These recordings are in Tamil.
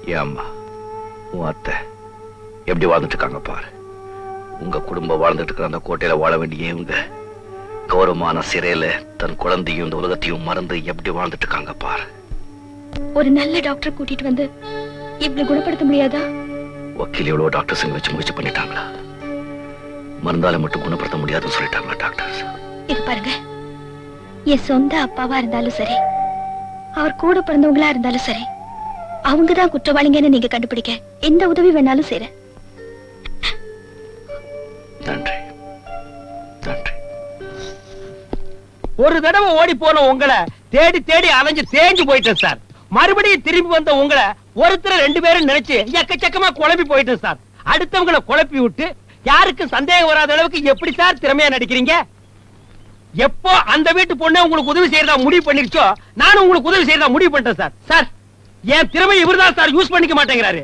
என் அம்மா உன் அத்தை எப்படி வாழ்ந்துட்டு இருக்காங்க பாரு. உங்க குடும்பம் வாழ்ந்துட்டு இருக்கிற அந்த கோட்டையில வாழ வேண்டிய இவங்க கௌரவமான சிறையில தன் குழந்தையும் இந்த உலகத்தையும் மறந்து எப்படி வாழ்ந்துட்டு இருக்காங்க பாரு. ஒரு நல்ல டாக்டர் கூட்டிட்டு வந்து இப்படி குணப்படுத்த முடியாதா? வக்கீல் எவ்வளவு டாக்டர்ஸ் வச்சு முயற்சி பண்ணிட்டாங்களா? மருந்தால மட்டும் குணப்படுத்த முடியாதுன்னு சொல்லிட்டாங்களா டாக்டர்ஸ்? இது பாருங்க, என் சொந்த அப்பாவா இருந்தாலும் சரி, அவர் கூட பிறந்தவங்களா இருந்தாலும் சரி, அவங்கதான் குற்றவாளிங்கன்னு நீங்க கண்டுபிடிக்க எந்த உதவி வேணாலும் செய்றேன். நன்றி நன்றி. ஒரு தடவை ஓடி போன உங்களை தேடி தேடி அலைஞ்சு தேஞ்சு போயிட்டேன் சார். மறுபடியும் திரும்பி வந்த உங்களை ஒருத்தர் ரெண்டு பேரும் நினைச்சு எக்கச்சக்கமா குழம்பி போயிட்டேன் சார். அடுத்தவங்களை குழப்பி விட்டு யாருக்கும் சந்தேகம் வராத அளவுக்கு எப்படி சார் திறமையா நடிக்கிறீங்க? எப்போ அந்த வீட்டு பொண்ணு உங்களுக்கு உதவி செய்யறதா முடிவு பண்ணிருச்சோ, நானும் உங்களுக்கு உதவி செய்யறதா முடிவு பண்ணிட்டேன் சார். சார், என் திறமை இவர்தான் சார் யூஸ் பண்ணிக்க மாட்டேங்கிறாரு.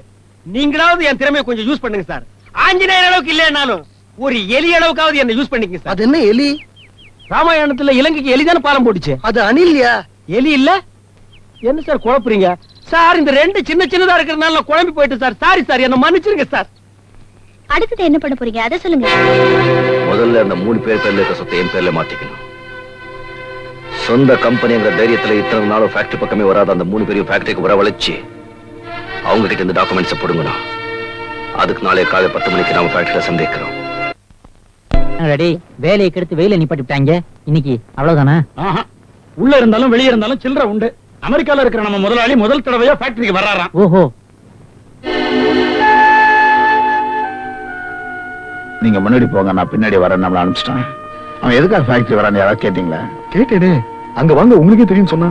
நீங்களாவது என் திறமையை கொஞ்சம் யூஸ் பண்ணுங்க சார். ஆஞ்சநேயர் அளவுக்கு இல்லைன்னாலும் ஒரு எலி அளவுக்காவது என்ன யூஸ் பண்ணிக்கங்க சார். அது என்ன எலி? ராமாயணத்துல இலங்கைக்கு எலிதான பாலம் போட்டுச்சு. அது அணில்யா? எலி இல்ல. என்ன சார் குழப்புறீங்க சார்? இந்த ரெண்டு சின்ன சின்னதா இருக்கிறதுனால நான் குழம்பி போயிட்டு சார். சாரி சார், என்ன மன்னிச்சிருங்க சார். அடுத்தது என்ன பண்ண போறீங்க அதை சொல்லுங்க. முதல்ல அந்த 3 பேர் பேர்ல இருக்க சொத்தை என் பேர்ல மாத்திக்கணும். சொந்த கம்பெனிங்கிற தைரியத்துல இத்தனை நாளும் ஃபேக்டரி பக்கமே வராத அந்த 3 பேரையும் ஃபேக்டரிக்கு வரவழைச்சு அவங்க கிட்ட இந்த டாக்குமெண்ட்ஸை போடுங்கணும். அதுக்கு நாளே காலை 10 மணிக்கு நாம ஃபேக்டரியில சந்திக்கிறோம். ரெடி, வேலையை கெடுத்து வெயில நிப்பாட்டி விட்டாங்க. இன்னைக்கு அவ்வளவுதானே? உள்ள இருந்தாலும் வெளியே இருந்தாலும் சில்லற உண்டு. அமெரிக்கால இருக்கிற நம்ம முதலாளி முதல் தடவையா ஃபேக்டரிக்கு வர்றாராம். ஓஹோ. நீங்க முன்னாடி போங்க, நான் பின்னாடி வரேன். நம்மள அனுப்பிச்சிட்டான். அவன் எதுக்காக ஃபேக்டரி வரான்னு யாராவது கேட்டீங்களா? கேட்டேனே, அங்க வாங்க உங்களுக்கே தெரியும் சொன்னா.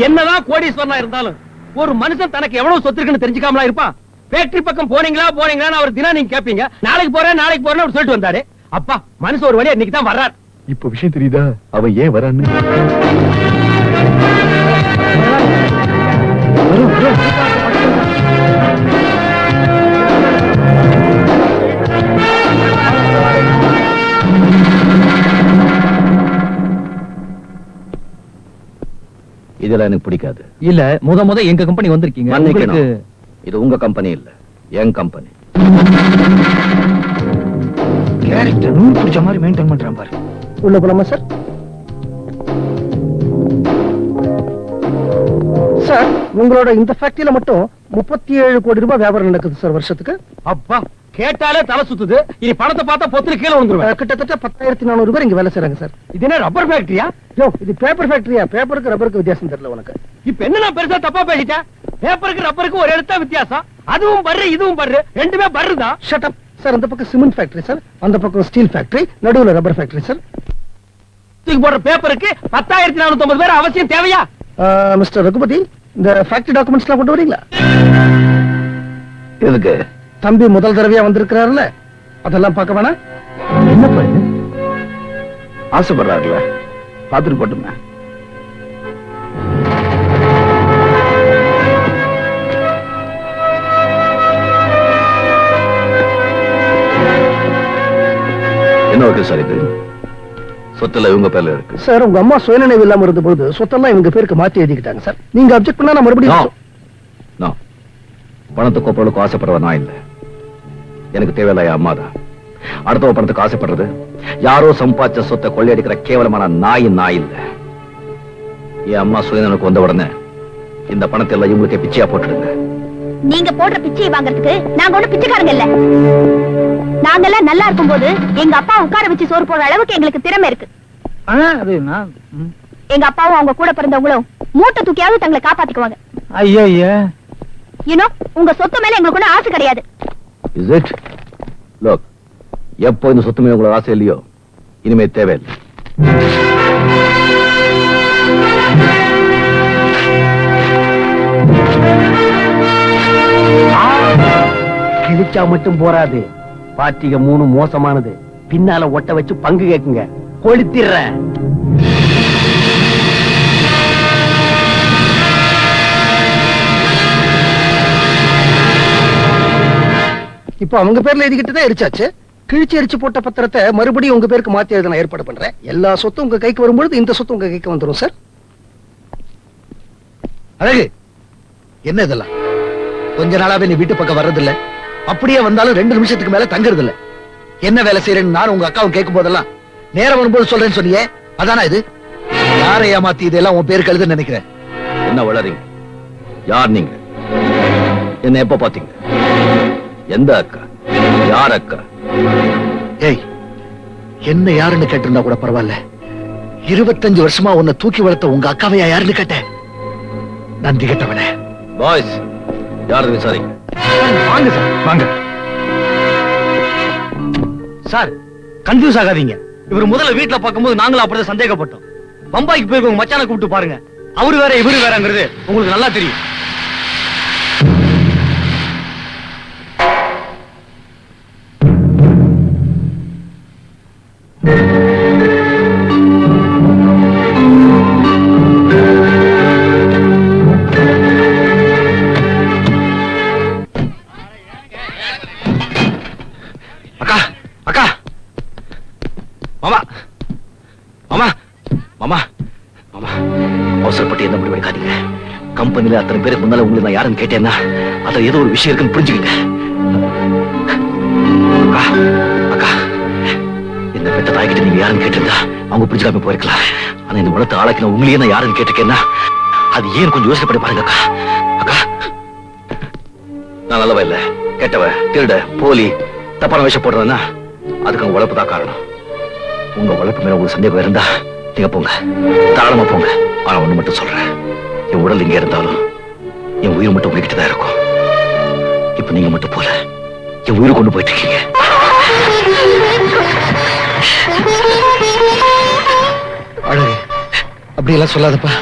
என்னதான் கோடீஸ்வரனா இருந்தாலும் ஒரு மனுஷன் தனக்கு எவ்வளவு சொத்து இருக்குன்னு தெரிஞ்சுக்காமலா இருப்பான்? ஃபேக்டரி பக்கம் போனீங்களா அவர் தினம் நீங்க கேப்பீங்க. நாளைக்கு போறேன் அவர் சொல்லிட்டு வந்தாரு. அப்பா, மனுஷன் ஒரு வழியா இன்னைக்கு தான் வர்றார். இப்ப விஷயம் தெரியுதா அவன் ஏன் வரான்னு? இதெல்லாம் எனக்கு பிடிக்காது. இல்ல, முத எங்க கம்பெனி வந்திருக்கீங்க. மன்னிக்கணும். இது உங்க கம்பெனி இல்ல, என் கம்பெனி. கேரக்டர் நூறு பிடிச்ச மாதிரி மெயின்டைன் பண்றான் பாரு. உள்ள போலாமா சார்? சார், உங்களோட இந்த ஃபேக்டரியில மட்டும் 37 கோடி ரூபாய் வியாபாரம் நடக்குது சார் வருஷத்துக்கு. அப்பா, கேட்டாலே தலை சுத்துது. இனி பணத்தை பார்த்தா பொத்துல கீழே விழுந்துருவேன். கிட்டத்தட்ட 10,400 பேர் இங்க வேலை செய்றாங்க சார். இது என்ன ரப்பர் ஃபேக்டரியா? இது பேப்பர் ஃபேக்டரியா? பேப்பருக்கு ரப்பருக்கு வித்தியாசம் தெரியல உனக்கு. இப்ப என்ன நான் பெருசா தப்பா பேசிட்டேன்? பேப்பருக்கு ரப்பருக்கு ஒரு எழுத்தா வித்தியாசம். அதுவும் பர்ரு இதுவும் பர்ரு, ரெண்டுமே பர்ரு தான். Shut up sir. அந்த பக்கம் சிமெண்ட் ஃபேக்டரி சார், அந்த பக்கம் ஸ்டீல் ஃபேக்டரி, நடுவுல ரப்பர் ஃபேக்டரி சார். தூக்கி போடுற பேப்பருக்கு 10,450 பேர் அவசியம் தேவையா? மிஸ்டர் ரகுபதி, இந்த ஃபேக்டரி டாக்குமெண்ட்ஸ்லாம் கொண்டு வரீங்களா? எதுக்கு? தம்பி முதல் தடவையா வந்திருக்கிறாருல, அதெல்லாம் பார்க்க வேணா? என்ன பண்ணு ஆசைப்படுறாருல, பாத்துட்டு போட்டுமே. என்ன ஓகே சார், இது சொத்துல இவங்க பேர்ல இருக்கு சார். உங்க அம்மா சுயநினைவு இல்லாம இருந்த பொழுது சொத்தெல்லாம் இவங்க பேருக்கு மாத்தி எழுதிக்கிட்டாங்க சார். நீங்க அப்செக்ட் பண்ணா நான் மறுபடியும் பணத்தை கோப்பலுக்கு ஆசைப்படுற நான் இல்ல. எனக்கு தேவையில்ல என் அம்மா தான். அடுத்தவ பணத்துக்கு ஆசைப்படுறது, யாரோ சம்பாதிச்ச சொத்தை கொள்ளையடிக்கிற கேவலமான நாய் இல்ல. என் அம்மா சுயநினைவுக்கு வந்த உடனே இந்த பணத்தை எல்லாம் இவங்களுக்கே பிச்சையா போட்டுடுங்க. நீங்க போடுற பிச்சையை வாங்குறதுக்கு நாங்க ஒண்ணு பிச்சைக்காரங்க இல்ல. நாங்கெல்லாம் நல்லா இருக்கும் போது எங்க அப்பா உட்கார வச்சு சோறு போடுற அளவுக்கு எங்களுக்கு திறமை இருக்கு. எங்க அப்பாவும் அவங்க கூட பிறந்தவங்களும் மூட்டை தூக்கியாவது தங்களை காப்பாத்திக்குவாங்க. ஐயா, உங்க சொத்து மேல எங்களுக்கு ஒண்ணு ஆசை கிடையாது. Is it? Look, எப்போ இந்த சொத்து மேல உங்களுக்கு ஆசை இல்லையோ, இனிமே தேவையில்லை. கிழிச்சா மட்டும் போராது. பாட்டிக 3 மோசமானது. பின்னால ஒட்ட வச்சு பங்கு கேக்குங்க, கொளுத்திடுறேன். இப்ப அவங்க பேர்ல எழுதிக்கிட்டு தான் எரிச்சாச்சு. கிழிச்சு எரிச்சு போட்ட பத்திரத்தை மறுபடியும் உங்க பேருக்கு மாத்தி எழுத நான் ஏற்பாடு பண்றேன். எல்லா சொத்தும் உங்க கைக்கு வரும்பொழுது இந்த சொத்து உங்க கைக்கு வந்துடும் சார். அழகு, என்ன இதெல்லாம்? கொஞ்ச நாளாவே நீ வீட்டு பக்கம் வர்றதில்ல, அப்படியே வந்தாலும் 2 நிமிஷத்துக்கு மேல தங்குறது இல்ல. என்ன வேலை செய்யறேன்னு நான் உங்க அக்காவும் கேட்கும் போதெல்லாம் நேரம் வரும்போது சொல்றேன்னு சொன்னியே, அதானா இது? யாரை ஏமாத்தி இதெல்லாம் உன் பேருக்கு எழுதுன்னு நினைக்கிறேன்? என்ன வளரீங்க? யார் நீங்க? என்ன எப்ப பாத்தீங்க? எந்த அக்கா? யார் அக்கா? ஏய், என்ன யாருன்னு கேட்டிருந்தா கூட பரவாயில்ல. 25 வருஷமா உன்னை தூக்கி வளர்த்த உங்க அக்காவையா யாருன்னு கேட்டேன்? நன்றி கேட்டவன. பாய்ஸ், யாரு விசாரிங்க. வாங்க சார், வாங்க சார். கன்ஃபியூஸ் ஆகாதீங்க. இவர் முதல்ல வீட்டுல பார்க்கும்போது நாங்களும் அப்படிதான் சந்தேகப்பட்டோம். பம்பாய்க்கு போய் உங்க மச்சானை கூப்பிட்டு பாருங்க. அவரு வேற இவரு வேறங்கிறது உங்களுக்கு நல்லா தெரியும். அக்கா, அக்கா, மாமா, மாமா, மாமா, மாமா, அவசரப்பட்டு என்ன முடிவு எடுக்காதீங்க. கம்பெனில அத்தனை பேருக்கு முன்னால உங்களுக்கு நான் யாருன்னு கேட்டேன்னா அதுல ஏதோ ஒரு விஷயம் இருக்குன்னு புரிஞ்சுக்கங்க. அக்கா, அக்கா, என்ன பெத்த தாய்கிட்ட நீங்க யாருன்னு கேட்டிருந்தா அவங்க புரிஞ்சுக்காம போயிருக்கலாம். ஆனா இந்த உலகத்தை ஆளாக்கின உங்களையே நான் யாருன்னு கேட்டிருக்கேன்னா அது ஏன் கொஞ்சம் யோசனை பண்ணி பாருங்க அக்கா. அக்கா, நான் நல்லவ இல்ல, கெட்டவ, திருட, போலி, தப்பான வேஷம் போடுறதுன்னா அதுக்கு உங்க உழைப்பு தான் காரணம். உங்க உழைப்பு மேல உங்களுக்கு சந்தேகம் இருந்தா நீங்க போங்க, தாராளமா போங்க. ஆனா ஒண்ணு மட்டும் சொல்றேன், என் உடல் இங்க இருந்தாலும் என் உயிர் மட்டும் உங்ககிட்ட தான் இருக்கும். இப்ப நீங்க மட்டும் போல என் உயிர் கொண்டு போயிட்டு இருக்கீங்க. அழகு, அப்படி எல்லாம் சொல்லாதப்பா.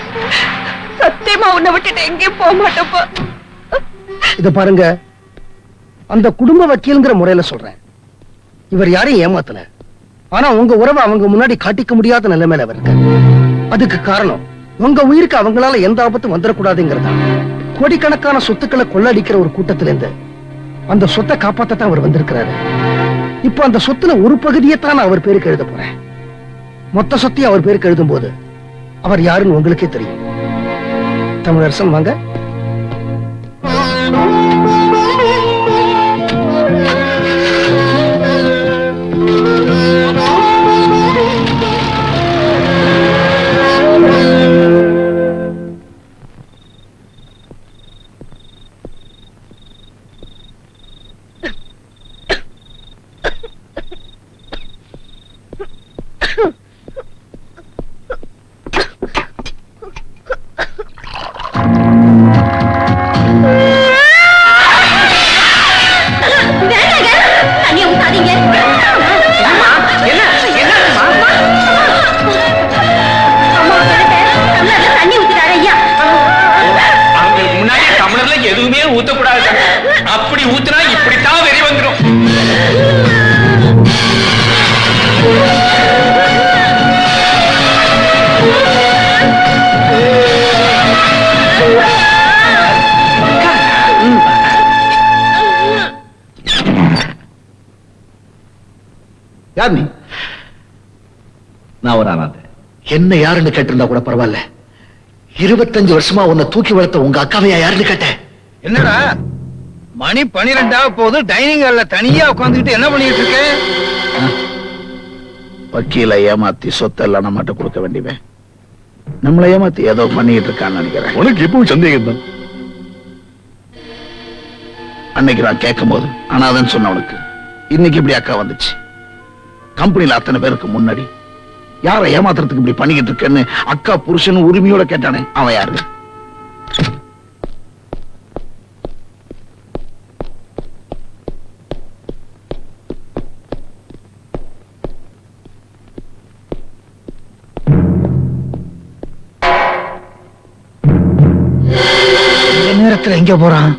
சத்தியமா உன்னை விட்டுட்டு எங்கேயும் போக மாட்டப்பா. இத பாருங்க, அந்த குடும்ப வக்கீல்ங்கிற முறையில சொல்றேன். இவர் யாரையும் ஏமாத்தல. ஆனா உங்க உறவை அவங்க முன்னாடி காட்டிக்க முடியாத நிலைமையில அவர் இருக்காரு. அதுக்கு காரணம் உங்க உயிருக்கு அவங்களால எந்த ஆபத்தும் வந்துடக்கூடாதுங்கிறதா. கோடிக்கணக்கான சொத்துக்களை கொள்ளடிக்கிற ஒரு கூட்டத்திலிருந்து அந்த சொத்தை காப்பாத்தான் அவர் வந்திருக்கிறாரு. இப்ப அந்த சொத்துல ஒரு பகுதியை தான் நான் அவர் பேருக்கு எழுத போறேன். மொத்த சொத்தையும் அவர் பேருக்கு எழுதும் போது அவர் யாருன்னு உங்களுக்கே தெரியும். தமிழரசன் வாங்க. எதுவுமே ஊத்தக்கூடாது. அப்படி ஊத்துனா இப்படித்தான் வெறி வந்துடும். யார் நீ? நான் ஒரு அனாதை. என்ன யாருன்னு கேட்டிருந்தா கூட பரவாயில்ல. 25 வருஷமா உன்னை தூக்கி வளர்த்த உங்க அக்காவையா யாருன்னு கேட்டேன். என்னடா மணி 12 போது டைனிங் ஹால்ல தனியா உட்கார்ந்துட்டு என்ன பண்ணிட்டு இருக்க? வக்கீல ஏமாத்தி சொத்தெல்லாம் நம்மகிட்ட கொடுக்க வேண்டியவன் நம்மளை ஏமாத்தி ஏதோ பண்ணிட்டு இருக்கான்னு நினைக்கிறேன். உனக்கு எப்பவும் சந்தேகம் தான். அன்னைக்கு நான் கேட்கும் போது அனாதன்னு சொன்னவனுக்கு இன்னைக்கு இப்படி அக்கா வந்துச்சு. கம்பெனில அத்தனை பேருக்கு முன்னாடி யாரை ஏமாத்துறதுக்கு இப்படி பண்ணிக்கிட்டு இருக்கேன்னு அக்கா புருஷன் உரிமையோட கேட்டானே, அவன் யாரு? இந்த நேரத்துல எங்க போறான்?